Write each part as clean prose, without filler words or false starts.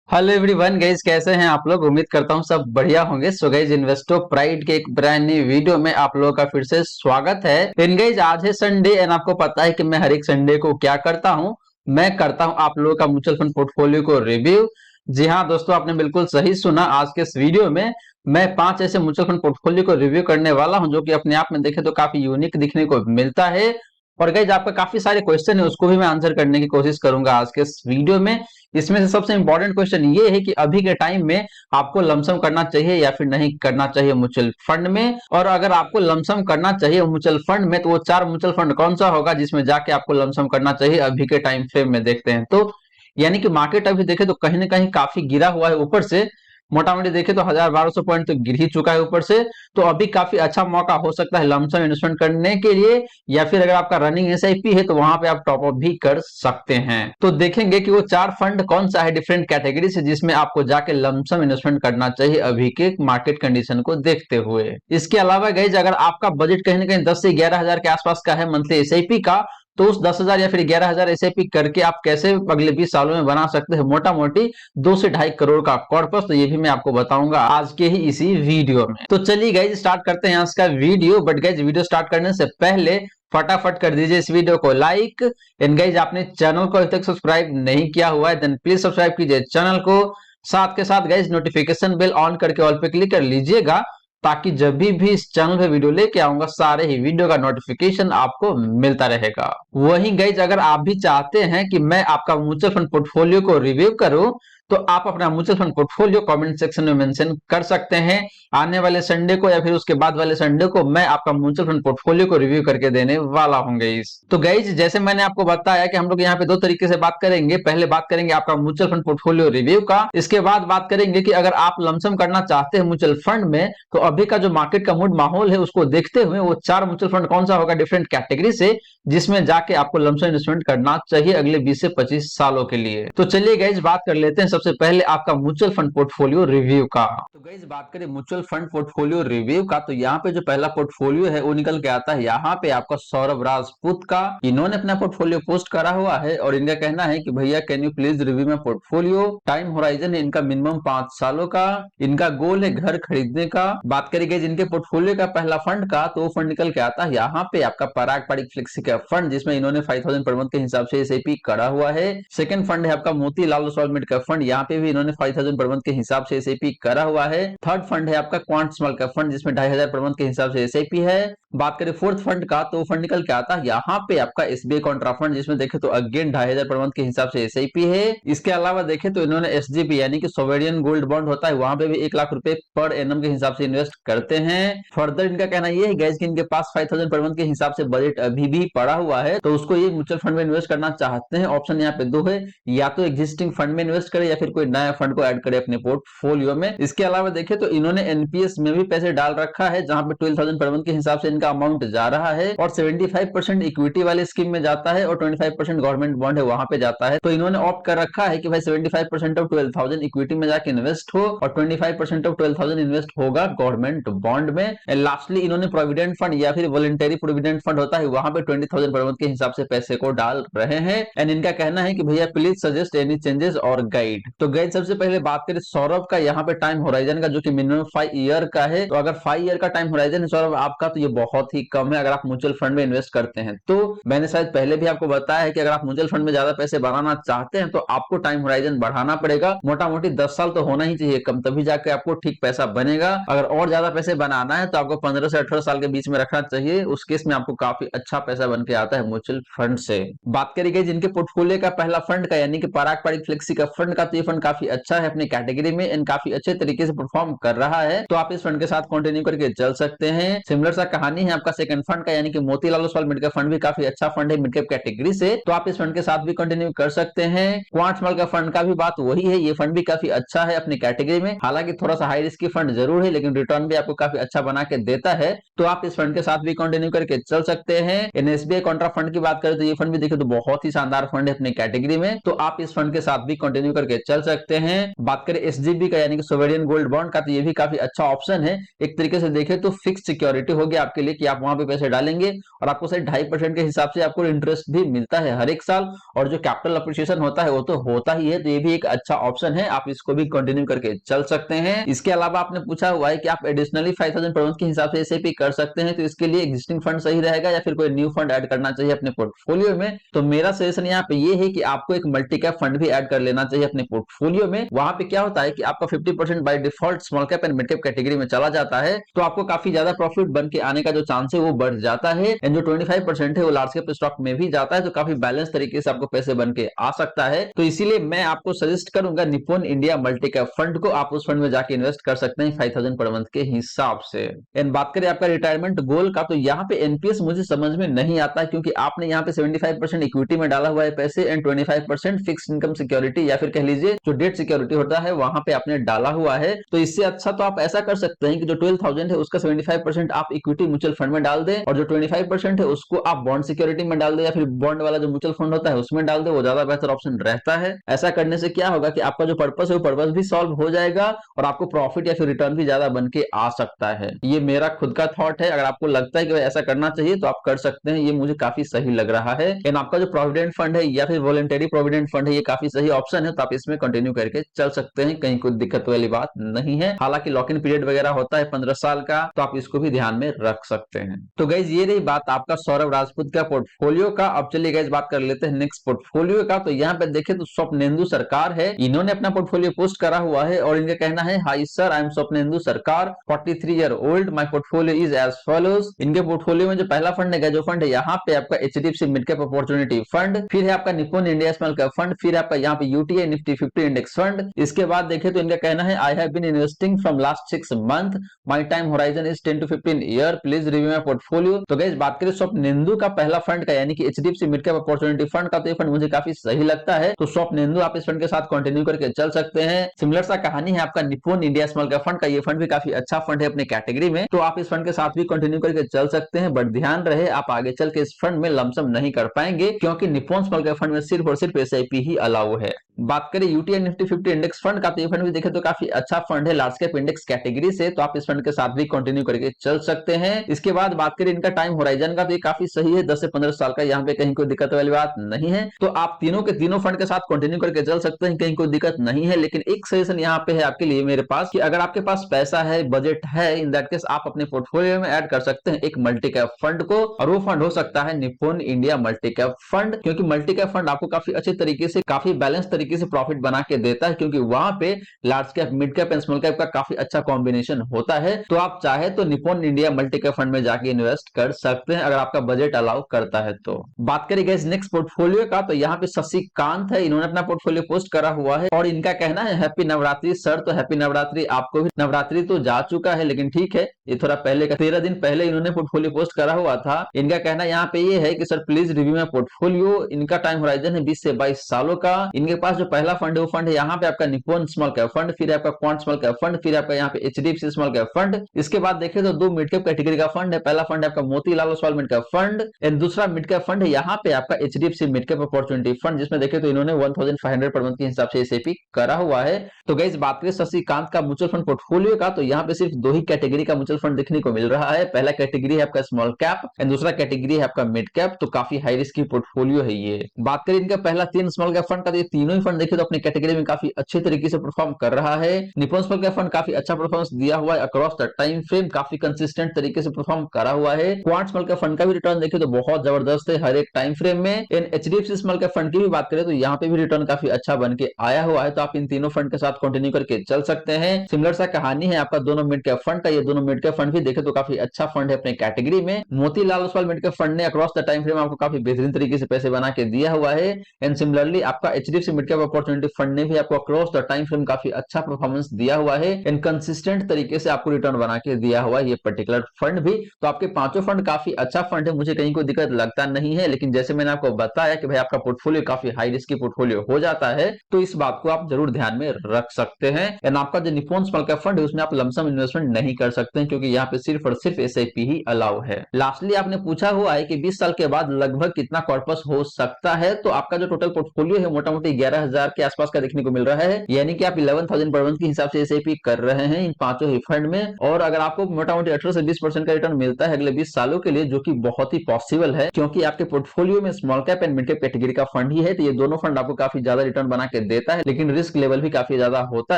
Hello everyone guys, कैसे हैं आप लोग। उम्मीद करता हूं सब बढ़िया होंगे। सो गाइस, इन्वेस्टो प्राइड के एक ब्रांड न्यू वीडियो में आप लोगों का फिर से स्वागत है। इन गाइस, आज है संडे एंड आपको पता है कि मैं हर एक संडे को क्या करता हूं। मैं करता हूं आप लोगों का म्यूचुअल फंड पोर्टफोलियो को रिव्यू। जी हाँ दोस्तों, आपने बिल्कुल सही सुना। आज के इस वीडियो में मैं 5 ऐसे म्यूचुअल फंड पोर्टफोलियो को रिव्यू करने वाला हूं जो कि अपने आप में देखे तो काफी यूनिक दिखने को मिलता है। और गाइस, आपका काफी सारे क्वेश्चन है, उसको भी मैं आंसर करने की कोशिश करूंगा आज के इस वीडियो में। इसमें से सबसे इंपॉर्टेंट क्वेश्चन ये है कि अभी के टाइम में आपको लमसम करना चाहिए या फिर नहीं करना चाहिए म्यूचुअल फंड में। और अगर आपको लमसम करना चाहिए म्यूचुअल फंड में तो वो 4 म्यूचुअल फंड कौन सा होगा जिसमें जाके आपको लमसम करना चाहिए अभी के टाइम फ्रेम में। देखते हैं तो यानी कि मार्केट अभी देखे तो कहीं ना कहीं काफी गिरा हुआ है ऊपर से। मोटा मोटी देखे तो 1200 पॉइंट तो गिर ही चुका है ऊपर से। तो अभी काफी अच्छा मौका हो सकता है लमसम इन्वेस्टमेंट करने के लिए। या फिर अगर आपका रनिंग एसआईपी है तो वहां पे आप टॉप अप भी कर सकते हैं। तो देखेंगे कि वो 4 फंड कौन सा है डिफरेंट कैटेगरी से जिसमें आपको जाके लमसम इन्वेस्टमेंट करना चाहिए अभी के मार्केट कंडीशन को देखते हुए। इसके अलावा गाइज, अगर आपका बजट कहीं ना कहीं 10 से 11 हजार के आसपास का है मंथली एसआईपी का, तो उस 10 हजार या फिर 11 हजार एसआईपी करके आप कैसे अगले 20 सालों में बना सकते हैं मोटा मोटी 2 से 2.5 करोड़ का कॉर्पस। तो ये भी मैं आपको बताऊंगा आज के ही इसी वीडियो में। तो चलिए गाइज, स्टार्ट करते हैं आज का video. But guys, video start करने से पहले फटाफट कर दीजिए इस वीडियो को लाइक। एंड गाइज, आपने चैनल को अभी तक सब्सक्राइब नहीं किया हुआ है देन प्लीज सब्सक्राइब कीजिए चैनल को। साथ के साथ गाइज, नोटिफिकेशन बेल ऑन करके ऑल पे क्लिक कर लीजिएगा ताकि जब भी इस चैनल पे वीडियो लेके आऊंगा सारे ही वीडियो का नोटिफिकेशन आपको मिलता रहेगा। वहीं गाइज, अगर आप भी चाहते हैं कि मैं आपका म्यूचुअल फंड पोर्टफोलियो को रिव्यू करूं तो आप अपना mutual fund portfolio comment section में मेंशन कर सकते हैं। आने वाले संडे को या फिर उसके बाद वाले संडे को मैं आपका म्यूचुअल फंड पोर्टफोलियो को रिव्यू करके देने वाला हूँ गाइस। तो गाइस, जैसे मैंने आपको बताया कि हम लोग यहाँ पे 2 तरीके से बात करेंगे। पहले बात करेंगे आपका म्यूचुअल फंड पोर्टफोलियो रिव्यू का। इसके बाद बात करेंगे कि अगर आप लमसम करना चाहते हैं म्यूचुअल फंड में तो अभी का जो मार्केट का मूड माहौल है उसको देखते हुए वो 4 म्यूचुअल फंड कौन सा होगा डिफरेंट कैटेगरी से जिसमें जाके आपको लमसम इन्वेस्टमेंट करना चाहिए अगले 20 से 25 सालों के लिए। तो चलिए गाइज, बात कर लेते हैं सबसे पहले आपका म्यूचुअल फंड पोर्टफोलियो रिव्यू का। तो गाइज, बात करें म्यूचुअल फंड पोर्टफोलियो रिव्यू का तो यहाँ पे जो पहला पोर्टफोलियो है वो निकल के आता है यहाँ पे आपका सौरभ राजपूत का। इन्होंने अपना पोर्टफोलियो पोस्ट करा हुआ है और इनका कहना है कि भैया can you please review my portfolio. Time horizon है इनका मिनिमम 5 सालों का। इनका गोल है घर खरीदने का। बात करेंगे जिनके पोर्टफोलियो का पहला फंड का तो वो फंड निकल के आता है यहाँ पे आपका पराग पारिक फ्लेक्सी का फंड जिसमें इन्होंने 5000 पर मंथ के हिसाब से एसआईपी करा हुआ है। सेकंड फंड है आपका मोतीलाल ओसवाल मिड का फंड, यहाँ पे भी इन्होंने 5000 पर मंथ के हिसाब से एसआईपी करा हुआ है। थर्ड फंड है आपका क्वांट स्मॉल का फंड जिसमें 2500 पर मंथ के हिसाब से एसआईपी है। बात करें फोर्थ फंड का तो फंड निकल के आता है यहाँ पे आपका एसबीआई कॉन्ट्रा फंड जिसमें देखे तो अगेन 2500 पर मंथ के हिसाब से एसआईपी है। इसके अलावा देखे तो इन्होंने एसजीपी यानी कि सोवेरियन गोल्ड बॉन्ड होता है वहां पे भी 1 लाख रुपए पर एनम के हिसाब से इन्वेस्ट करते हैं। फर्दर इनका कहना यह है गैस कि इनके पास 5000 पर मंथ के हिसाब से बजट अभी भी पड़ा हुआ है तो उसको ये म्यूचुअल फंड में इन्वेस्ट करना चाहते हैं। ऑप्शन यहाँ पे 2 है, या तो एग्जिस्टिंग फंड में इन्वेस्ट करे या फिर कोई नया फंड को ऐड करे अपने पोर्टफोलियो में। इसके अलावा देखे तो इन्होंने एनपीएस में भी पैसे डाल रखा है जहां पे 12000 पर मंथ के हिसाब से इनका अमाउंट जा रहा है और 75% इक्विटी वाले स्कीम में जाता है और 25% गवर्नमेंट बॉन्ड है वहां पे जाता है। तो इन्होंने ऑप्ट कर रखा है कि भाई 75% ऑफ 12000 इक्विटी में जाके इन्वेस्ट हो और 25% ऑफ 12000 इन्वेस्ट होगा गवर्नमेंट बॉन्ड में। एंड लास्टली इन्होंने प्रोविडेंट फंड या फिर वॉलंटरी प्रोविडेंट फंड होता है वहां पे 20000 पर मंथ के हिसाब से पैसे को डाल रहे हैं। एंड इनका कहना है कि भैया प्लीज सजेस्ट एनी चेंजेस और गाइड। तो गाइड, सबसे पहले बात करें सौरभ का यहाँ पे टाइम होराइजन का जो कि मिनिमम 5 ईयर का है। तो अगर 5 ईयर का टाइम होराइजन है सौरभ आपका तो ये बहुत ही कम है अगर आप म्यूचुअल फंड में इन्वेस्ट करते हैं। तो मैंने शायद पहले भी आपको बताया है कि अगर आप म्यूचुअल फंड में ज्यादा पैसे बनाना चाहते हैं तो आपको टाइम होराइजन बढ़ाना पड़ेगा। मोटा मोटी 10 साल तो होना ही चाहिए कम, तभी जाके आपको ठीक पैसा बनेगा। अगर और ज्यादा पैसे बनाना है तो आपको 15 से 18 साल के बीच में रखना चाहिए। उस केस में आपको काफी अच्छा पैसा बन के आता है म्यूचुअल फंड से। बात करी गई जिनके पोर्टफोलियो का पहला फंड का यानी कि पराग पारिक फ्लेक्सी का फंड का, तो ये फंड काफी अच्छा है अपनी कैटेगरी में एंड काफी अच्छे तरीके से परफॉर्म कर रहा है। तो आप इस फंड के साथ कंटिन्यू करके चल सकते हैं। सिमिलर सा कहानी है आपका सेकंड फंड का यानी कि Motilal Oswal mid cap fund भी काफी अच्छा फंड है मिड कैप कैटेगरी से, तो आप इस फंड के साथ भी कंटिन्यू कर सकते हैं। क्वांट स्मॉल का फंड का भी बात वही है, ये फंड भी काफी अच्छा है अपनी कैटेगरी में। हालांकि थोड़ा सा हाई रिस्क फंड जरूर है लेकिन रिटर्न भी आपको काफी अच्छा बना के देता है, तो आप इस फंड के साथ भी कंटिन्यू करके चल सकते हैं। एसबीआई कॉन्ट्रा फंड की बात करें तो ये फंड भी देखे तो बहुत ही शानदार फंड है अपनी कैटेगरी में, तो आप इस फंड के साथ भी कंटिन्यू करके चल सकते हैं। बात करें एसजीबी का यानी कि सोवेरियन गोल्ड बॉन्ड का, तो ये भी काफी अच्छा ऑप्शन है। एक तरीके से देखें तो फिक्स सिक्योरिटी होगी आपके लिए कि आप वहां पे पैसे डालेंगे और आपको सही 2.5% के हिसाब से आपको इंटरेस्ट भी मिलता है हर एक साल। और जो कैपिटल अप्रिसिएशन होता है वो तो होता ही है, तो ये भी एक अच्छा ऑप्शन है, आप इसको भी कंटिन्यू करके चल सकते हैं। इसके अलावा आपने पूछा हुआ है कि आप एडिशनली 5000 पर मंथ के हिसाब से एसआईपी कर सकते हैं, तो इसके लिए एग्जिस्टिंग फंड सही रहेगा या फिर कोई न्यू फंड ऐड करना चाहिए अपने पोर्टफोलियो में। तो मेरा सजेशन यहाँ पे ये है कि आपको एक मल्टी कैप फंड भी ऐड कर लेना चाहिए अपने पोर्टफोलियो में। वहां पे क्या होता है कि आपका 50% by default small cap and mid cap category में चला जाता है, तो आपको काफी ज्यादा प्रॉफिट बन के आने का जो चांस है वो बढ़ जाता है। एंड जो 25% है वो लार्ज कैप स्टॉक में भी जाता है, तो काफी बैलेंस तरीके से आपको पैसे बन के आ सकता है। तो इसीलिए मैं आपको सजेस्ट करूंगा Nippon India multi cap fund को, आप उस फंड में जाके इन्वेस्ट कर सकते हैं 5000 पर मंथ के हिसाब से। एंड बात करें आपका रिटायरमेंट गोल का, तो यहाँ पे एनपीएस मुझे समझ में नहीं आता, क्योंकि आपने यहाँ पे 75% इक्विटी में डाला हुआ है पैसे एंड 25% फिक्स इनकम सिक्योरिटी या फिर कह लीजिए जो डेट सिक्योरिटी होता है वहां पे आपने डाला हुआ है। तो इससे अच्छा तो आप ऐसा कर सकते हैं कि जो 12,000 है उसका 75% आप इक्विटी म्यूचुअल फंड में डाल दें और जो 25% है उसको आप बॉन्ड सिक्योरिटी में डाल दें या फिर बॉन्ड वाला जो म्यूचुअल फंड होता है उसमें डाल दें, वो ज्यादा बेहतर ऑप्शन रहता है। ऐसा करने से क्या होगा कि आपका जो पर्पस है वो पर्पस भी सॉल्व हो जाएगा और आपको प्रॉफिट या फिर रिटर्न भी ज्यादा बन के आ सकता है। ये मेरा खुद का थॉट है, अगर आपको लगता है कि ऐसा करना चाहिए तो आप कर सकते हैं, ये मुझे काफी सही लग रहा है। एंड आपका जो प्रोविडेंट फंड है या फिर वॉलंटरी प्रोविडेंट फंड है ये काफी सही ऑप्शन है, तो आप इसमें कंटिन्यू करके चल सकते हैं, कहीं कोई दिक्कत वाली बात नहीं है। हालांकि लॉक इन पीरियड वगैरह होता है 15 साल का, तो आप इसको भी ध्यान में रख सकते हैं। तो गाइज ये रही बात आपका सौरभ राजपूत का पोर्टफोलियो का। अब चलिए गाइज बात कर लेते हैं नेक्स्ट पोर्टफोलियो का। तो यहाँ पे देखें तो स्वप्नेंदु सरकार है, इन्होंने अपना पोर्टफोलियो पोस्ट करा हुआ है और इनका कहना है, hi sir, I am Swapnendu Sarkar, 43 year old, my portfolio is as follows. इनके पोर्टफोलियो में जो पहला फंड है जो फंड है यहाँ पे आपका HDFC mid cap opportunity fund, फिर है आपका Nippon India small cap fund, फिर आपका यहाँ पे यूटीआई निफ्टी 50 इंडेक्स फंड। इसके बाद देखें तो इनका कहना है, I have been investing from last 6 month, my time horizon is 10 to 15 year, please review my portfolio. तो गाइस बात करें स्वप्नेंदु का पहला फंड का यानी कि HDFC mid cap opportunity fund का, तो ये फंड मुझे काफी सही लगता है, तो स्वप्नेंदु आप इस फंड के साथ कंटिन्यू करके चल सकते हैं। सिमिलर सा कहानी है आपका Nippon India small cap fund का, ये फंड भी काफी अच्छा फंड है अपने कैटेगरी में, तो आप इस फंड के साथ भी कंटिन्यू करके चल सकते हैं। बट ध्यान रहे आप आगे चल के इस फंड में लमसम नहीं कर पाएंगे, क्योंकि निप्पॉन स्मॉल कैप फंड में सिर्फ और सिर्फ एसआईपी ही अलाउ है। बात करें यूटीआई निफ्टी 50 इंडेक्स फंड का, तो ये फंड भी देखें तो काफी अच्छा फंड है लार्ज कैप इंडेक्स कैटेगरी से, तो आप इस फंड के साथ भी कंटिन्यू करके चल सकते हैं। इसके बाद बात करें इनका टाइम होराइजन का, तो ये काफी सही है, 10 से 15 साल का, यहाँ पे कहीं कोई दिक्कत वाली बात नहीं है। तो आप तीनों के तीनों फंड के साथ कंटिन्यू करके चल सकते हैं, कहीं कोई दिक्कत नहीं है। लेकिन एक सजेशन यहाँ पे है आपके लिए मेरे पास कि अगर आपके पास पैसा है, बजट है, इन दैट केस आप अपने पोर्टफोलियो में ऐड कर सकते हैं एक मल्टी कैप फंड को, और वो फंड हो सकता है Nippon India multi cap fund, क्योंकि मल्टी कैप फंड आपको काफी अच्छे तरीके से, काफी बैलेंस तरीके से प्रॉफिट बना के देता है, क्योंकि वहां पे large cap, mid cap and small cap का काफी अच्छा कॉम्बिनेशन होता है। तो आप चाहे तो Nippon India multi cap fund में जाके इन्वेस्ट कर सकते हैं, अगर आपका बजट अलाउ करता है तो। बात करें गाइस नेक्स्ट पोर्टफोलियो का, तो यहाँ पे शशिकांत है, इन्होंने अपना पोर्टफोलियो पोस्ट करा हुआ है और इनका कहना है, हैप्पी नवरात्रि सर। तो हैप्पी नवरात्रि आपको भी, नवरात्रि तो जा चुका है लेकिन ठीक है, ये थोड़ा पहले का 13 दिन पहले इन्होंने पोर्टफोलियो पोस्ट करा हुआ था। इनका कहना यहाँ पे ये है कि sir please review my portfolio. इनका टाइम होराइजन है 20 से 22 सालों का। इनके पास जो पहला फंड है वो फंड है यहाँ पे आपका निप्पॉन स्मॉल कैप फंड, फिर आपका क्वांट स्मॉल कैप फंड, फिर आपका यहाँ पे एचडीएफसी स्मॉल कैप फंड। इसके बाद देखें तो 2 मिड कैप कैटेगरी का फंड है, पहला फंड है आपका Motilal Oswal mid cap fund and दूसरा मिड कैप फंड है यहाँ पे आपका HDFC mid cap opportunity fund, जिसमें देखें तो इन्होंने 1500 पर मंथ के हिसाब से एसआईपी करा हुआ है। तो गाइस बात करें शशिकांत का म्यूचुअल फंड पोर्टफोलियो का, तो यहाँ पे सिर्फ 2 ही कैटेगरी का म्यूचुअल फंड देखने को मिल रहा है। पहला कैटेगरी है आपका स्मॉल कैप एंड दूसरा कैटेगरी है आपका मिड कैप, तो काफी हाई रिस्क की पोर्टफोलियो है ये। बात करें इनका पहला 3 स्मॉल कैप फंड का, तो ये तीनों ही फंड देखिए तो अपनी कैटेगरी में काफी अच्छे तरीके से परफॉर्म कर रहा है। निप्पॉन स्मॉल कैप फंड काफी अच्छा परफॉर्मेंस दिया हुआ है अक्रॉस द टाइम फ्रेम, काफी कंसिस्टेंट तरीके से परफॉर्म करा हुआ है। क्वांट स्मॉल कैप फंड का भी रिटर्न देखिए तो बहुत जबरदस्त है हर एक टाइम फ्रेम में। इन एचडीएफसी स्मॉल कैप फंड की भी बात करें तो यहाँ पे भी रिटर्न काफी अच्छा बन के आया हुआ है, तो आप इन तीनों फंड के साथ कंटिन्यू करके चल सकते हैं। सिमिलर सा कहानी है आपका दोनों मिड कैप फंड का, ये दोनों मिड कैप फंड भी देखे तो काफी अच्छा फंड है अपने कैटेगरी में। Motilal Oswal mid cap fund ने अक्रॉस द टाइम फ्रेम आपको काफी बेहतरीन तरीके से पैसे बना के दिया हुआ है एंड सिमिलरली आपका HDFC mid cap opportunity fund ने भी आपको अक्रॉस द टाइम फ्रेम काफी अच्छा परफॉर्मेंस दिया हुआ है एंड कंसिस्टेंट तरीके से आपको रिटर्न बना के दिया हुआ है ये पर्टिकुलर फंड भी। तो आपके पांचों फंड काफी अच्छा फंड है, मुझे कहीं कोई दिक्कत लगता नहीं है। लेकिन जैसे मैंने आपको बताया कि भाई आपका पोर्टफोलियो काफी हाई रिस्क की पोर्टफोलियो हो जाता है, तो इस बात को आप जरूर ध्यान में रख सकते हैं। एंड आपका जो निप्पॉन स्मॉल कैप फंड है उसमें आप लमसम इन्वेस्टमेंट नहीं कर सकते हैं, क्योंकि यहाँ पे सिर्फ और सिर्फ एसआईपी ही अलाउ है। लास्टली आपने पूछा हुआ है कि 20 साल के बाद लगभग कितना कॉर्पस हो सकता है, तो आपका जो टोटल पोर्टफोलियो है मोटा मोटी 11 15,000 के आसपास का देखने को मिल रहा है, यानी कि आप 11,000 पर मंथ के हिसाब से एसआईपी कर रहे हैं इन पांचों ही फंड में। और अगर आपको मोटा मोटी 18 से 20% का रिटर्न मिलता है अगले 20 सालों के लिए, जो कि बहुत ही पॉसिबल है क्योंकि आपके पोर्टफोलियो में small cap and mid cap category का फंड ही है, तो ये दोनों फंड आपको काफी ज्यादा रिटर्न बना के देता है, लेकिन रिस्क लेवल भी काफी ज्यादा होता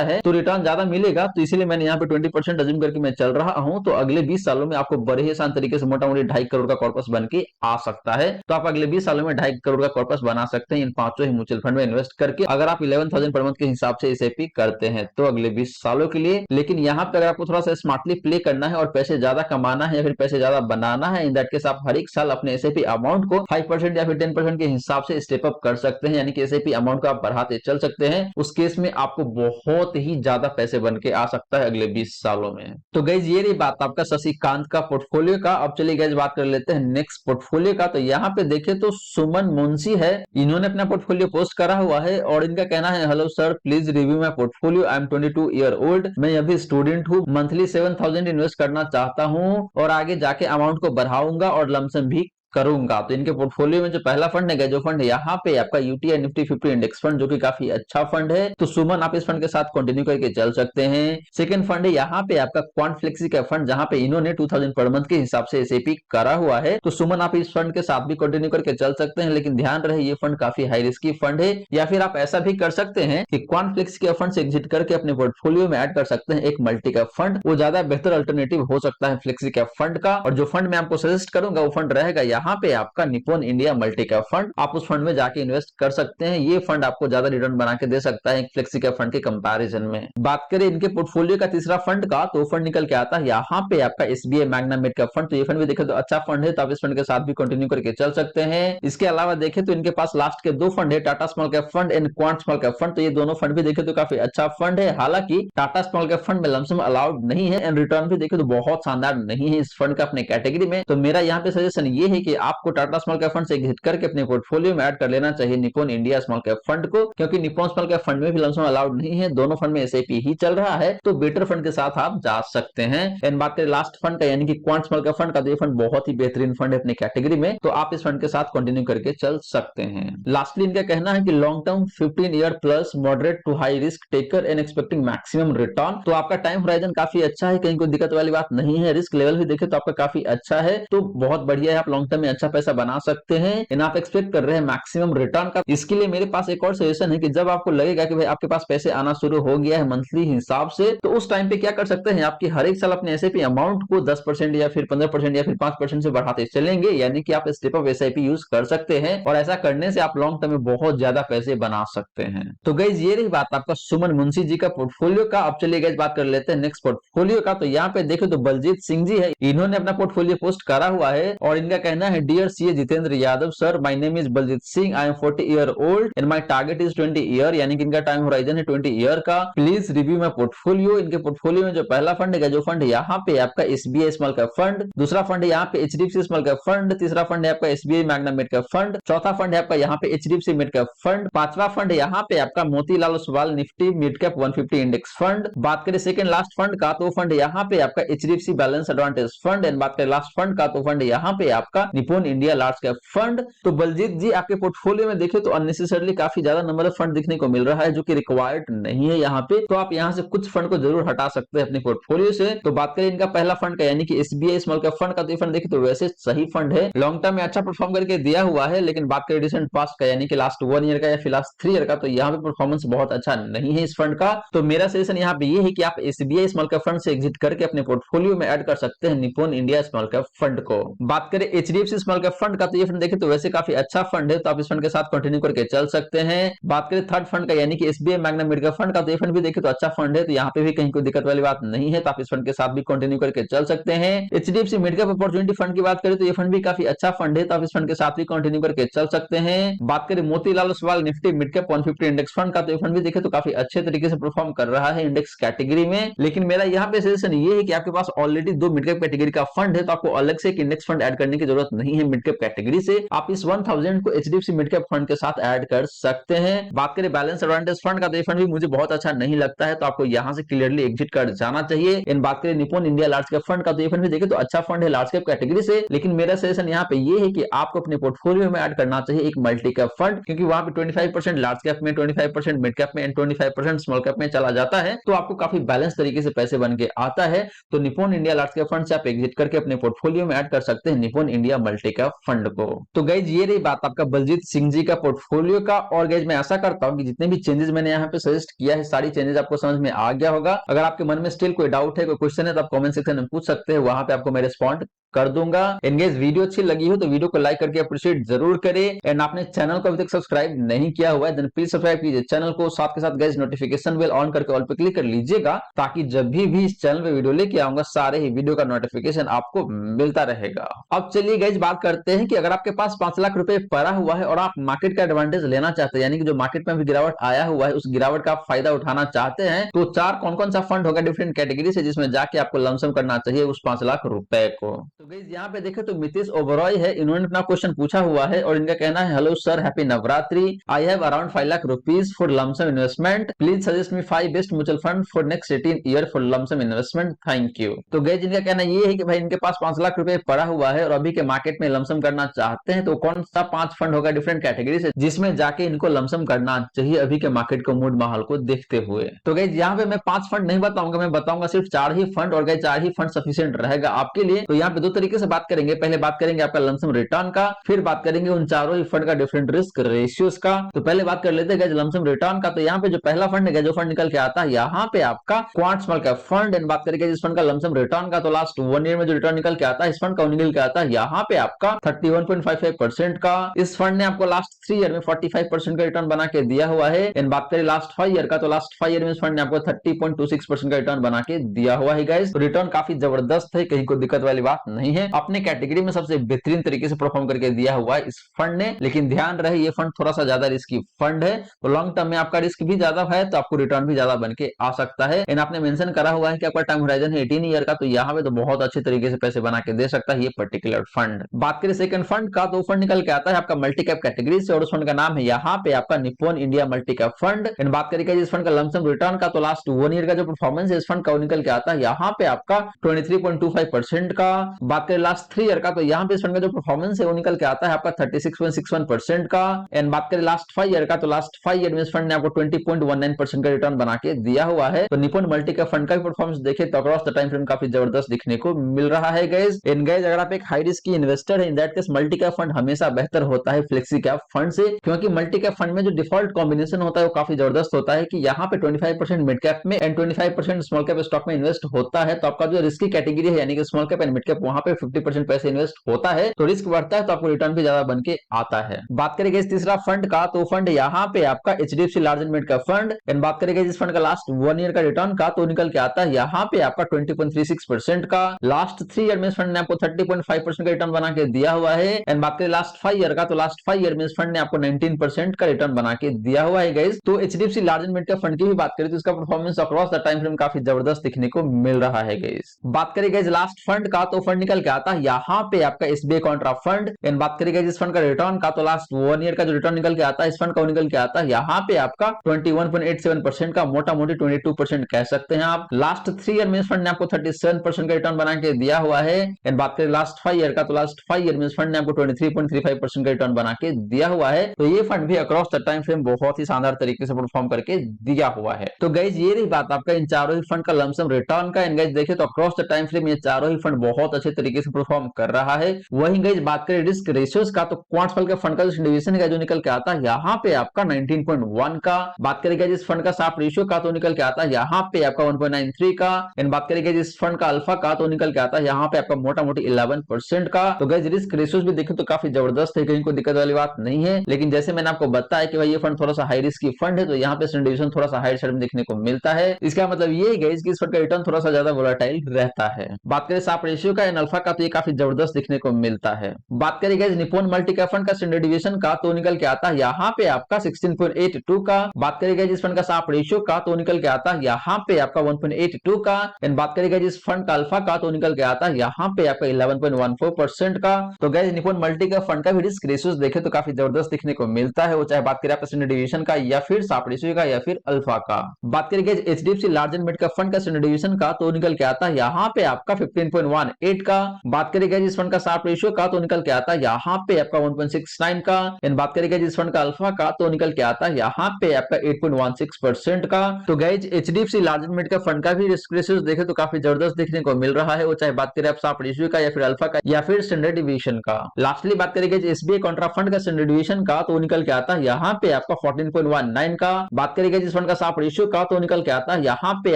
है, तो रिटर्न ज्यादा मिलेगा। तो इसीलिए मैंने यहाँ पे 20% अज्यूम करके मैं चल रहा हूँ। तो अगले 20 सालों में आपको बड़े ही आसान तरीके से मोटा मोटी 2.5 करोड़ का कॉर्पस बन के आ सकता है। तो आप अगले 20 सालों में 2.5 करोड़ का कॉर्पस बना सकते हैं इन पांचों ही म्यूचुअल फंड में इन्वेस्ट करके, अगर आप 11,000 पर मंथ के हिसाब से एसआईपी करते हैं तो अगले 20 सालों के लिए। लेकिन यहाँ पे अगर आपको थोड़ा सा स्मार्टली प्ले करना है और पैसे ज्यादा कमाना है या फिर पैसे ज्यादा बनाना है, इन दैट केस आप हर एक साल अपने एसआईपी अमाउंट को 5% या फिर 10% के हिसाब से स्टेप अप कर सकते हैं, यानी कि एसआईपी अमाउंट को आप बढ़ाते चल सकते हैं। उस केस में आपको बहुत ही ज्यादा पैसे बन के आ सकता है अगले 20 सालों में। तो गाइस ये रही बात आपका शशिकांत का पोर्टफोलियो का। अब चलिए गाइस बात कर लेते हैं नेक्स्ट पोर्टफोलियो का। तो यहाँ पे देखें तो सुमन मुंशी है, इन्होंने अपना पोर्टफोलियो पोस्ट करा हुआ है और इनका कहना है, hello sir, please review my portfolio, I am 22 year old, मैं अभी स्टूडेंट हूँ, मंथली 7,000 इन्वेस्ट करना चाहता हूँ और आगे जाके अमाउंट को बढ़ाऊंगा और लमसम भी करूंगा। तो इनके पोर्टफोलियो में जो पहला फंड है, जो फंड यहाँ पे आपका यूटीआई निफ्टी 50 इंडेक्स फंड, जो कि काफी अच्छा फंड है, तो सुमन आप इस फंड के साथ कंटिन्यू करके चल सकते हैं। सेकंड फंड है यहाँ पे आपका क्वांट फ्लेक्सी का फंड, जहां पे इन्होंने 2,000 पर मंथ के हिसाब से एसआईपी करा हुआ है, तो सुमन आप इस फंड के साथ भी कंटिन्यू करके चल सकते हैं। लेकिन ध्यान रहे ये फंड काफी हाई रिस्की फंड है। या फिर आप ऐसा भी कर सकते हैं कि क्वांट फ्लेक्सी के फंड से एग्जिट करके अपने पोर्टफोलियो में ऐड कर सकते हैं एक मल्टी कैप फंड, वो ज्यादा बेहतर अल्टरनेटिव हो सकता है फ्लेक्सी कैप फंड का। और जो फंड मैं आपको सजेस्ट करूंगा वो फंड रहेगा यहाँ पे आपका Nippon India multi cap fund, आप उस फंड में जाके इन्वेस्ट कर सकते हैं। ये फंड आपको ज्यादा रिटर्न बना के दे सकता है फ्लेक्सी कैप फंड के कंपैरिजन में। बात करें इनके पोर्टफोलियो का तीसरा फंड का, तो फंड निकल के आता है यहाँ पे आपका SBI Magna mid cap fund. तो ये फंड भी देखे तो अच्छा फंड है, तो आप इस फंड के साथ भी कंटिन्यू करके चल सकते हैं। इसके अलावा देखें तो इनके पास लास्ट के दो फंड है, Tata small cap fund and quant small cap fund. तो ये दोनों फंड भी देखे तो काफी अच्छा फंड है। हालांकि टाटा स्मॉल कैप फंड में लमसम अलाउड नहीं है एंड रिटर्न भी देखे तो बहुत शानदार नहीं है इस फंड का अपने कैटेगरी में। तो मेरा यहाँ पे सजेशन ये है कि आपको टाटा स्मॉल कैप फंड से एग्जिट करके अपने पोर्टफोलियो में ऐड कर लेना चाहिए Nippon India small cap fund को, क्योंकि निप्पॉन स्मॉल कैप फंड में भी लमसम अलाउड नहीं है, दोनों फंड में एसआईपी ही चल रहा है, तो बेटर फंड के साथ आप जा सकते हैं। एंड बात करें लास्ट फंड का यानी कि क्वांट स्मॉल कैप फंड का, तो ये फंड बहुत ही बेहतरीन फंड है अपनी कैटेगरी में, तो आप इस फंड के साथ कंटिन्यू करके चल सकते हैं। लास्टली इनका कहना है कि long term 15 year plus moderate to high risk taker and expecting maximum return. तो आपका टाइम होराइजन काफी अच्छा है, कहीं कोई दिक्कत वाली बात नहीं है। रिस्क लेवल भी देखे तो आपका काफी अच्छा है, तो बहुत बढ़िया है, आप लॉन्ग टर्म में अच्छा पैसा बना सकते हैं। एंड आप एक्सपेक्ट कर रहे हैं मैक्सिमम रिटर्न का। इसके लिए मेरे पास एक और सजेशन है कि जब आपको लगेगा कि भाई आपके पास पैसे आना शुरू हो गया है मंथली हिसाब से, तो उस टाइम पे क्या कर सकते हैं, आपकी हर एक साल अपने एसआईपी अमाउंट को 10% या फिर 15% या फिर 5% से बढ़ाते चलेंगे, यानी कि आप स्टेप अप एसआईपी यूज कर सकते हैं और ऐसा करने से आप लॉन्ग टर्म में बहुत ज्यादा पैसे बना सकते हैं। तो गाइस ये रही बात आपका सुमन मुंशी जी का पोर्टफोलियो का। अब चलिए गाइस बात कर लेते हैं नेक्स्ट पोर्टफोलियो का। तो यहाँ पे देखो तो बलजीत सिंह जी है, इन्होंने अपना पोर्टफोलियो पोस्ट करा हुआ है और इनका कहना है, dear CA Jitendra Yadav sir, my name is Baljit Singh, I am 40 year old and my target is 20 year, यानी कि इनका टाइम होराइजन है 20 ईयर का। Please review my portfolio. इनके पोर्टफोलियो में जो पहला फंड है, जो फंड यहाँ पे आपका एसबीआई स्मॉल कैप फंड, दूसरा फंड है यहाँ पे एचडीएफसी स्मॉल कैप फंड, तीसरा फंड है आपका SBI Magna mid cap fund, चौथा फंड है आपका यहाँ पे एचडीएफसी मिड कैप फंड, पांचवा फंड है यहाँ पे आपका Motilal Oswal Nifty mid cap 150 index fund. बात करें सेकंड लास्ट फंड का, तो फंड यहाँ पे आपका HDFC balance advantage fund. And बात करें लास्ट फंड का, तो फंड यहाँ पे आपका Nippon India large cap fund. तो बलजीत जी आपके पोर्टफोलियो में देखे तो अननेसेसरली काफी ज्यादा नंबर ऑफ फंड दिखने को मिल रहा है, जो कि रिक्वायर्ड नहीं है यहाँ पे, तो आप यहाँ से कुछ फंड को जरूर हटा सकते हैं अपने पोर्टफोलियो से। तो बात करें इनका पहला फंड का यानी कि एसबीआई स्मॉल कैप फंड का, तो ये फंड देखे तो वैसे सही फंड है, लॉन्ग टर्म में अच्छा परफॉर्म करके दिया हुआ है। लेकिन बात करें रिसेंट पास्ट का यानी कि लास्ट 1 ईयर का या फिर लास्ट 3 ईयर का, तो यहाँ पे परफॉर्मेंस बहुत अच्छा नहीं है इस फंड का। तो मेरा सजेशन यहाँ पे ये है कि आप एसबीआई स्मॉल कैप फंड से एग्जिट करके अपने पोर्टफोलियो में ऐड कर सकते हैं Nippon India small cap fund को। बात करें एचडीएफसी स्मॉल कैप फंड का, तो ये फंड देखे तो वैसे काफी अच्छा फंड है, तो आप इस फंड के साथ कंटिन्यू करके चल सकते हैं। बात करें थर्ड फंड का यानी कि SBI Magna mid cap fund का, तो ये फंड भी देखे तो अच्छा फंड है, तो यहाँ पे भी कहीं कोई दिक्कत वाली बात नहीं है, तो आप इस फंड के साथ भी कंटिन्यू करके चल सकते हैं। HDFC mid cap opportunity fund की बात करें तो ये फंड भी काफी अच्छा फंड है, तो आप इस फंड के साथ भी कंटिन्यू करके चल सकते हैं। बात करें Motilal Oswal Nifty mid cap 150 index fund का, तो ये फंड भी देखे तो काफी अच्छे तरीके से परफॉर्म कर रहा है इंडेक्स कैटेगरी में। लेकिन मेरा यहाँ पे सजेशन ये है कि आपके पास ऑलरेडी 2 मिड कैप कैटेगरी का फंड है, तो आपको अलग से एक इंडेक्स फंड ऐड करने की जरूरत नहीं है मिड कैप कैटेगरी से, आप इस 1000 को एचडीएफसी मिड कैप फंड के साथ ऐड कर सकते हैं। बात करें बैलेंस एडवांटेज फंड का, तो ये फंड भी मुझे बहुत अच्छा नहीं लगता है, तो आपको यहां से क्लियरली एग्जिट कर जाना चाहिए। इन बात करें Nippon India large cap fund का, तो ये फंड भी देखें तो अच्छा फंड है लार्ज कैप कैटेगरी से, लेकिन मेरा सजेशन यहाँ पे ये है कि आपको अपने पोर्टफोलियो में ऐड करना चाहिए एक मल्टी कैप फंड, क्योंकि वहां पे 25% लार्ज कैप में, 25% मिड कैप में एंड 25% स्मॉल कैप में चला जाता है, तो आपको काफी बैलेंस तरीके से पैसे बन के आता है। तो Nippon India large cap fund से आप एग्जिट करके अपने पोर्टफोलियो में ऐड कर सकते हैं Nippon India multi cap fund को। तो गाइज ये रही बात आपका बलजीत सिंह जी का पोर्टफोलियो का। और गाइज मैं ऐसा करता हूं कि जितने भी चेंजेस मैंने यहाँ पे सजेस्ट किया है, सारी चेंजेस आपको समझ में आ गया होगा। अगर आपके मन में स्टिल कोई डाउट है, कोई क्वेश्चन है, तो आप कमेंट सेक्शन में पूछ सकते हैं, वहां पे आपको मैं रिस्पॉन्ड कर दूंगा। इनकेस वीडियो अच्छी लगी हो तो वीडियो को लाइक करके अप्रिशिएट जरूर करें। एंड आपने चैनल को अभी तक सब्सक्राइब नहीं किया हुआ है, देन प्लीज सब्सक्राइब कीजिए चैनल को, साथ के साथ गाइस नोटिफिकेशन बेल ऑन करके ऑल पे क्लिक कर लीजिएगा, ताकि जब भी इस चैनल पे वीडियो लेके आऊंगा, सारे ही वीडियो का नोटिफिकेशन आपको मिलता रहेगा। अब चलिए गाइस बात करते हैं कि अगर आपके पास 5 लाख रुपए पड़ा हुआ है और आप मार्केट का एडवांटेज लेना चाहते हैं, यानी कि जो मार्केट में भी गिरावट आया हुआ है, उस गिरावट का फायदा उठाना चाहते हैं, तो चार कौन कौन सा फंड होगा डिफरेंट कैटेगरी से, जिसमें जाके आपको लमसम करना चाहिए उस 5 लाख रुपए को। तो गाइस यहाँ पे देखें तो मितेश ओबरॉय है, इन्होंने अपना क्वेश्चन पूछा हुआ है और इनका कहना है, hello sir, happy Navratri, I have around 5 lakh rupees for lump sum investment, please suggest me 5 best mutual fund for next 18 year for lump sum investment, thank you. तो गाइस इनका कहना ये है कि भाई इनके पास 5 लाख रुपए पड़ा हुआ है और अभी के मार्केट में लमसम करना चाहते हैं, तो कौन सा 5 फंड होगा डिफरेंट कैटेगरी से, जिसमें जाके इनको लमसम करना चाहिए अभी के मार्केट को मूड माहौल को देखते हुए। तो गाइस यहाँ पे मैं 5 फंड नहीं बताऊंगा, मैं बताऊंगा सिर्फ 4 ही फंड, और गाइस 4 ही फंड सफिशिएंट रहेगा आपके लिए। तो यहाँ पे 2 तरीके से बात करेंगे, पहले बात करेंगे आपका लमसम रिटर्न का, फिर बात करेंगे उन चारों ही फंड का डिफरेंट रिस्क रेशियोज का। तो पहले बात कर लेते हैं लमसम रिटर्न का। तो यहाँ पे जो पहला फंड है, जो फंड निकल के आता है यहाँ पे आपका quant small cap fund. And बात करेंगे इस फंड का लमसम रिटर्न का, तो लास्ट 1 ईयर में जो रिटर्न निकल के आता है इस फंड का, निकल के आता है यहाँ पे आपका 31.55% का। इस फंड ने आपको लास्ट 3 ईयर में 45% का रिटर्न बना के दिया हुआ है। एंड बात करें लास्ट 5 ईयर का, तो लास्ट 5 ईयर में इस फंड ने आपको 30.26% का रिटर्न बना के दिया हुआ है गाइस। तो रिटर्न काफी जबरदस्त है, कहीं कोई दिक्कत वाली बात नहीं है, अपने कैटेगरी में सबसे बेहतरीन तरीके से परफॉर्म करके दिया हुआ है इस फंड ने। लेकिन ध्यान रहे ये फंड थोड़ा सा ज्यादा रिस्की फंड है, तो लॉन्ग टर्म में आपका रिस्क भी ज्यादा है, तो आपको रिटर्न भी ज्यादा बन के आ सकता है। एंड आपने मेंशन करा हुआ है कि आपका टाइम होराइजन है 18 ईयर का, तो यहाँ पे तो बहुत अच्छे तरीके से पैसे बना के दे सकता है ये पर्टिकुलर फंड। बात करें सेकंड फंड का, तो फंड निकल के आता है आपका मल्टी कैप कैटेगरी से, और उस फंड का नाम है यहाँ पे आपका Nippon India multi cap fund. And बात करें इस फंड का लमसम रिटर्न का, तो लास्ट 1 ईयर का जो परफॉर्मेंस है इस फंड का, निकल के आता है यहाँ पे आपका 23.25% का। बात करें लास्ट 3 ईयर का, तो यहाँ पे इस फंड का जो परफॉर्मेंस है वो निकल के आता है आपका 36.61% का। एंड बात करें लास्ट 5 ईयर का, तो लास्ट 5 ईयर में इस फंड ने आपको 20.19% का रिटर्न बना के दिया हुआ है। तो निप्पॉन मल्टी कैप फंड का भी परफॉर्मेंस देखे तो अक्रॉस द टाइम फ्रेम काफी जबरदस्त दिखने को मिल रहा है गाइस। एंड गाइस अगर आप एक हाई रिस्क की इन्वेस्टर है, in that case multi cap fund हमेशा बेहतर होता है फ्लेक्सी कैप फंड से, क्योंकि मल्टी कैप फंड में जो डिफॉल्ट कॉम्बिनेशन होता है वो काफी जबरदस्त होता है कि यहाँ पे 25% मिड कैप में एंड 25% स्मॉल कैप स्टॉक में इन्वेस्ट होता है। तो आपका जो रिस्की कैटेगरी है यानी कि small cap and mid cap, वहां पे 50% पैसे इन्वेस्ट होता है, तो रिस्क बढ़ता है, तो आपको रिटर्न भी ज्यादा बन के आता है। बात करेंगे इस तीसरा फंड का, तो फंड यहाँ पे आपका HDFC large and mid cap fund. And बात करेंगे इस फंड का लास्ट 1 ईयर का रिटर्न का, तो निकल के आता है यहाँ पे आपका 20.36% का। लास्ट 3 ईयर में इस फंड ने आपको 30.5% का रिटर्न बना के दिया हुआ है। एंड बात करें लास्ट 5 ईयर का, तो लास्ट 5 ईयर में इस फंड ने आपको 19% का रिटर्न बना के दिया हुआ है गाइस। तो HDFC large and mid cap fund की भी बात करें तो इसका performance across the time frame काफी जबरदस्त दिखने को मिल रहा है गाइस। बात करें गाइस लास्ट फंड का, तो फंड निकल के आता है यहाँ पे आपका एसबीआई कॉन्ट्रा फंड। एंड बात करेंगे इस फंड का रिटर्न का, तो लास्ट 1 ईयर का जो रिटर्न निकल के आता है इस फंड का, निकल के आता है यहाँ पे आपका 21.87% का, मोटा मोटी 22% कह सकते हैं आप। लास्ट 3 ईयर में इस फंड ने आपको 37% का रिटर्न बना के दिया हुआ है। एंड बात करें लास्ट 5 ईयर का, तो लास्ट 5 ईयर में इस फंड ने आपको 23.35% का रिटर्न बना के दिया हुआ है। तो ये फंड भी अक्रॉस द टाइम फ्रेम बहुत ही शानदार तरीके से परफॉर्म करके दिया हुआ है। तो गाइज ये रही बात आपका इन चारों ही फंड का लमसम रिटर्न का। एंड गाइज देखे तो अक्रॉस द टाइम फ्रेम ये चारों ही फंड बहुत अच्छे तरीके से परफॉर्म कर रहा है। वही गाइज बात करें रिस्क रेशियोज का, तो क्वांट स्मॉल कैप फंड का जो डिवीजन है जो निकल के आता है यहाँ पे आपका 19.1 का। बात करेंगे जिस फंड का साफ रेशियो का, तो निकल के आता है यहाँ पे आपका 1.93 का। एंड बात करेंगे जिस फंड का अल्फा का, तो निकल के आता है यहाँ पे आपका मोटा मोटी 11% का। तो गाइज रिस्क रेशियोज भी देखें तो काफी जबरदस्त है, कहीं कोई दिक्कत वाली बात नहीं है। लेकिन जैसे मैंने आपको बताया कि भाई ये फंड थोड़ा सा हाई रिस्क की फंड है, तो यहाँ पे डिवीजन थोड़ा सा हाई साइड में देखने को मिलता है। इसका मतलब ये है कि इस फंड का रिटर्न थोड़ा सा ज्यादा वोलेटाइल रहता है। बात करें साफ रेशियो का, अल्फा का, तो ये काफी जबरदस्त दिखने को मिलता है। बात करें guys Nippon multi cap fund का स्टैंडर्ड डिविएशन का, तो निकल के आता है यहाँ पे आपका 16.82 का। बात करें गाइस इस फंड का शार्प रेशियो का, तो निकल के आता है यहाँ पे आपका 1.82 का। एंड बात करें गाइस इस फंड का अल्फा का, तो निकल के आता है यहाँ पे आपका 11.14% का। तो guys Nippon multi cap fund का भी रिस्क रेशियोज देखे तो काफी जबरदस्त दिखने को मिलता है, वो चाहे बात करें आप स्टैंडर्ड डिविएशन का या फिर शार्प रेशियो का या फिर अल्फा का। बात करें guys HDFC large and mid cap fund का स्टैंडर्ड डिविएशन का, तो निकल के आता है यहाँ पे आपका 15.18 का। बात करें गाइस इस फंड का शार्प रेशियो का, तो निकल के आता है यहाँ पे आपका 1.69 का। एंड बात करें गाइस इस फंड का अल्फा का, तो निकल के आता है यहाँ पे आपका 8.16% का। तो guys HDFC large and mid cap fund का भी रिस्क रेशियोज देखे तो काफी जबरदस्त देखने को मिल रहा है, वो चाहे बात करें आप शार्प रेशियो का या फिर अल्फा का या फिर स्टैंडर्ड डिविएशन का। लास्टली बात करें गाइस एसबीआई कॉन्ट्रा फंड का स्टैंडर्ड डिविएशन का, तो निकल के आता है यहाँ पे आपका 14.19 का। बात करेगा जिस फंड का शार्प रेशियो का, तो निकल के आता है यहाँ पे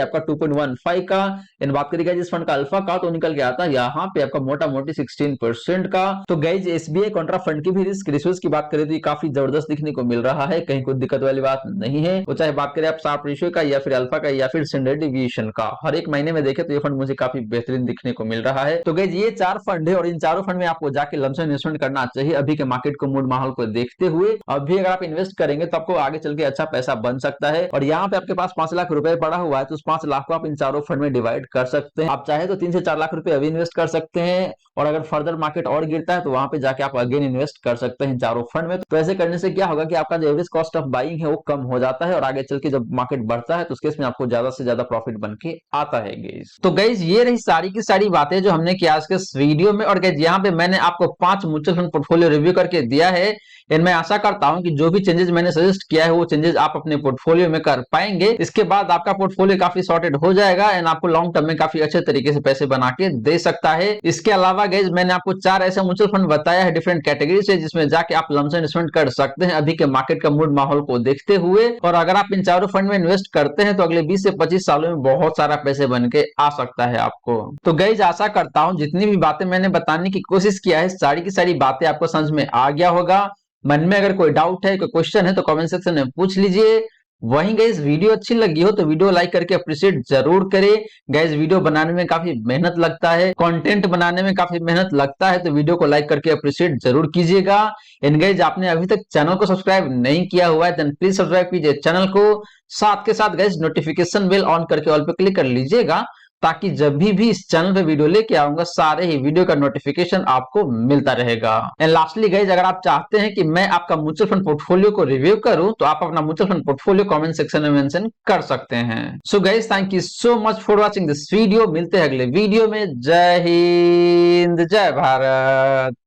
आपका 2.15 का। एंड बात करेगा जिस फंड का अल्फा का, तो निकल के आता है यहाँ पे आपका मोटा मोटी 16% का। तो गाइज एसबीआई कॉन्ट्रा फंड की भी रिस्क रेशियोज की बात करें तो ये काफी जबरदस्त दिखने को मिल रहा है, कहीं कोई दिक्कत वाली बात नहीं है, वो चाहे बात करें आप शार्प रेशियो का या फिर अल्फा का या फिर स्टैंडर्ड डिविएशन का। हर एक महीने में देखे तो ये फंड मुझे काफी बेहतरीन दिखने को मिल रहा है। तो गाइज ये 4 फंड है और इन चारों फंड में आपको जाके लमसम इन्वेस्टमेंट करना चाहिए अभी के मार्केट को मूड माहौल को देखते हुए। अभी अगर आप इन्वेस्ट करेंगे तो आपको आगे चल के अच्छा पैसा बन सकता है। और यहाँ पे आपके पास 5 लाख रुपए पड़ा हुआ है, तो उस 5 लाख को आप इन चारों फंड में डिवाइड कर सकते हैं। आप चाहे तो 3 से 4 लाख रुपए अभी इन्वेस्ट कर सकते हैं, और अगर फर्दर मार्केट और गिरता है तो वहां पे जाके आप अगेन इन्वेस्ट कर सकते हैं चारों फंड में। तो ऐसे करने से क्या होगा कि आपका जो एवरेज कॉस्ट ऑफ बाइंग है वो कम हो जाता है, और आगे चल के जब मार्केट बढ़ता है तो उस केस में आपको ज्यादा से ज्यादा प्रॉफिट बन के आता है गाइस। तो गाइस ये रही सारी की सारी बातें जो हमने की आज के इस वीडियो में। और गाइस यहाँ पे मैंने आपको 5 म्यूचुअल फंड पोर्टफोलियो रिव्यू करके दिया है, एंड मैं आशा करता हूं कि जो भी चेंजेस मैंने सजेस्ट किया है वो चेंजेस आप अपने पोर्टफोलियो में कर पाएंगे। इसके बाद आपका पोर्टफोलियो काफी सॉर्टेड हो जाएगा एंड आपको लॉन्ग टर्म में काफी अच्छे तरीके से पैसे बना के दे सकता है। इसके अलावा गाइस मैंने आपको 4 ऐसे म्यूचुअल फंड बताया है डिफरेंट कैटेगरी से, जिसमें जाके आप लमसम इन्वेस्टमेंट कर सकते हैं अभी के मार्केट का मूड माहौल को देखते हुए। और अगर आप इन चारों फंड में इन्वेस्ट करते हैं तो अगले 20 से 25 सालों में बहुत सारा पैसे बन के आ सकता है आपको। तो गाइस आशा करता हूं जितनी भी बातें मैंने बताने की कोशिश किया है सारी की सारी बातें आपको समझ में आ गया होगा। मन में अगर कोई डाउट है, कोई क्वेश्चन है तो कमेंट सेक्शन में पूछ लीजिए। वहीं गाइस वीडियो अच्छी लगी हो तो वीडियो लाइक करके अप्रिशिएट जरूर करें। गाइस वीडियो बनाने में काफी मेहनत लगता है, कंटेंट बनाने में काफी मेहनत लगता है, तो वीडियो को लाइक करके अप्रिशिएट जरूर कीजिएगा। एंड गाइस आपने अभी तक चैनल को सब्सक्राइब नहीं किया हुआ है तो प्लीज सब्सक्राइब कीजिए चैनल को। साथ के साथ गाइस नोटिफिकेशन बेल ऑन करके ऑल पे क्लिक कर लीजिएगा, ताकि जब भी इस चैनल पे वीडियो लेके आऊंगा सारे ही वीडियो का नोटिफिकेशन आपको मिलता रहेगा। एंड लास्टली गाइज अगर आप चाहते हैं कि मैं आपका म्यूचुअल फंड पोर्टफोलियो को रिव्यू करूं तो आप अपना mutual fund portfolio comment section में मेंशन कर सकते हैं। So guys thank you so much for watching this video. मिलते हैं अगले वीडियो में। जय हिंद जय भारत।